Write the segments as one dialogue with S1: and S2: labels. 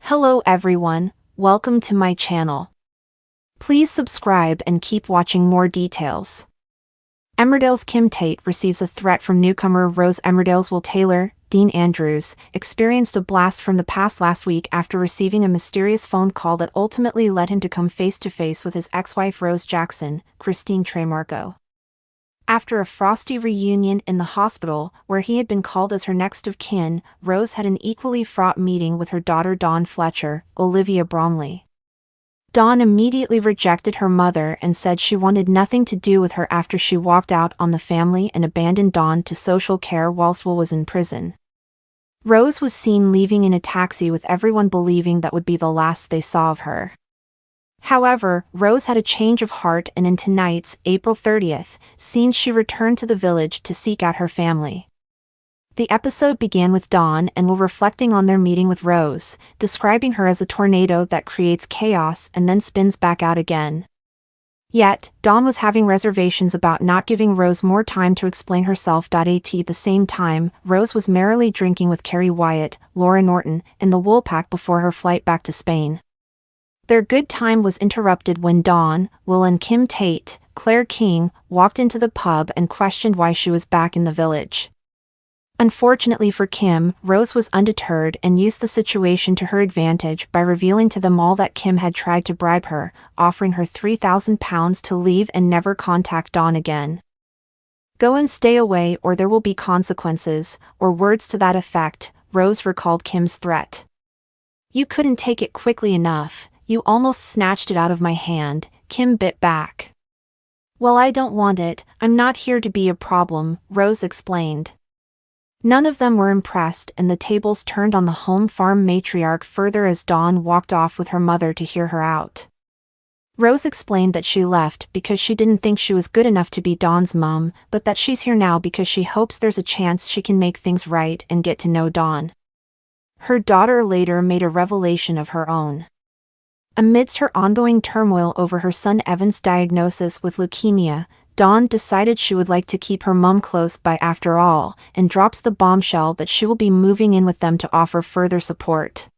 S1: Hello everyone, welcome to my channel. Please subscribe and keep watching more details. Emmerdale's Tate receives a threat from newcomer Rose. Emmerdale's Will Taylor, Dean Andrews, experienced a blast from the past last week after receiving a mysterious phone call that ultimately led him to come face to face with his ex-wife Rose Jackson, Christine Tremarco. After a frosty reunion in the hospital, where he had been called as her next of kin, Rose had an equally fraught meeting with her daughter Dawn Fletcher, Olivia Bromley. Dawn immediately rejected her mother and said she wanted nothing to do with her after she walked out on the family and abandoned Dawn to social care whilst Will was in prison. Rose was seen leaving in a taxi with everyone believing that would be the last they saw of her. However, Rose had a change of heart, and in tonight's, April 30th, scene she returned to the village to seek out her family. The episode began with Dawn and Will reflecting on their meeting with Rose, describing her as a tornado that creates chaos and then spins back out again. Yet, Dawn was having reservations about not giving Rose more time to explain herself. At the same time, Rose was merrily drinking with Carrie Wyatt, Laura Norton, and the Woolpack before her flight back to Spain. Their good time was interrupted when Dawn, Will and Tate, Claire King, walked into the pub and questioned why she was back in the village. Unfortunately for Kim, Rose was undeterred and used the situation to her advantage by revealing to them all that Kim had tried to bribe her, offering her £3,000 to leave and never contact Dawn again. "Go and stay away or there will be consequences," or words to that effect. Rose recalled Kim's threat. "You couldn't take it quickly enough. You almost snatched it out of my hand," Kim bit back. "Well, I don't want it, I'm not here to be a problem," Rose explained. None of them were impressed and the tables turned on the home farm matriarch further as Dawn walked off with her mother to hear her out. Rose explained that she left because she didn't think she was good enough to be Dawn's mom, but that she's here now because she hopes there's a chance she can make things right and get to know Dawn. Her daughter later made a revelation of her own. Amidst her ongoing turmoil over her son Evan's diagnosis with leukemia, Dawn decided she would like to keep her mom close by after all, and drops the bombshell that she will be moving in with them to offer further support.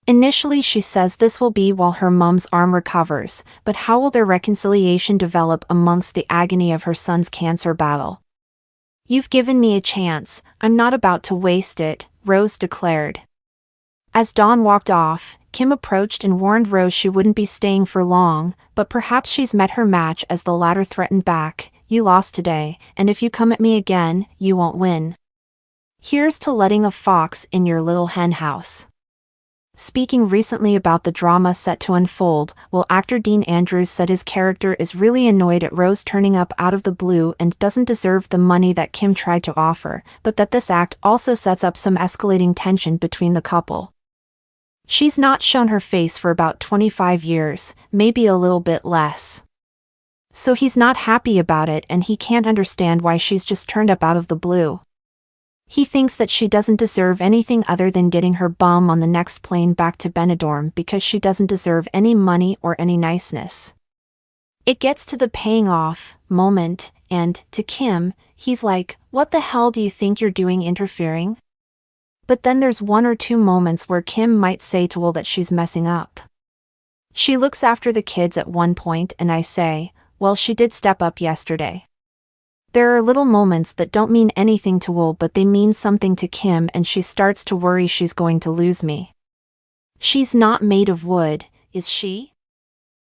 S1: Initially she says this will be while her mom's arm recovers, but how will their reconciliation develop amongst the agony of her son's cancer battle? "You've given me a chance, I'm not about to waste it," Rose declared. As Dawn walked off, Kim approached and warned Rose she wouldn't be staying for long, but perhaps she's met her match as the latter threatened back, "You lost today, and if you come at me again, you won't win. Here's to letting a fox in your little hen house." Speaking recently about the drama set to unfold, Will actor Dean Andrews said his character is really annoyed at Rose turning up out of the blue and doesn't deserve the money that Kim tried to offer, but that this act also sets up some escalating tension between the couple. "She's not shown her face for about 25 years, maybe a little bit less. So he's not happy about it and he can't understand why she's just turned up out of the blue. He thinks that she doesn't deserve anything other than getting her bum on the next plane back to Benidorm because she doesn't deserve any money or any niceness." It gets to the paying off moment, and, to Kim, he's like, "What the hell do you think you're doing interfering?" But then there's one or two moments where Kim might say to Will that she's messing up. "She looks after the kids at one point and I say, well, she did step up yesterday." There are little moments that don't mean anything to Will but they mean something to Kim and she starts to worry she's going to lose me. She's not made of wood, is she?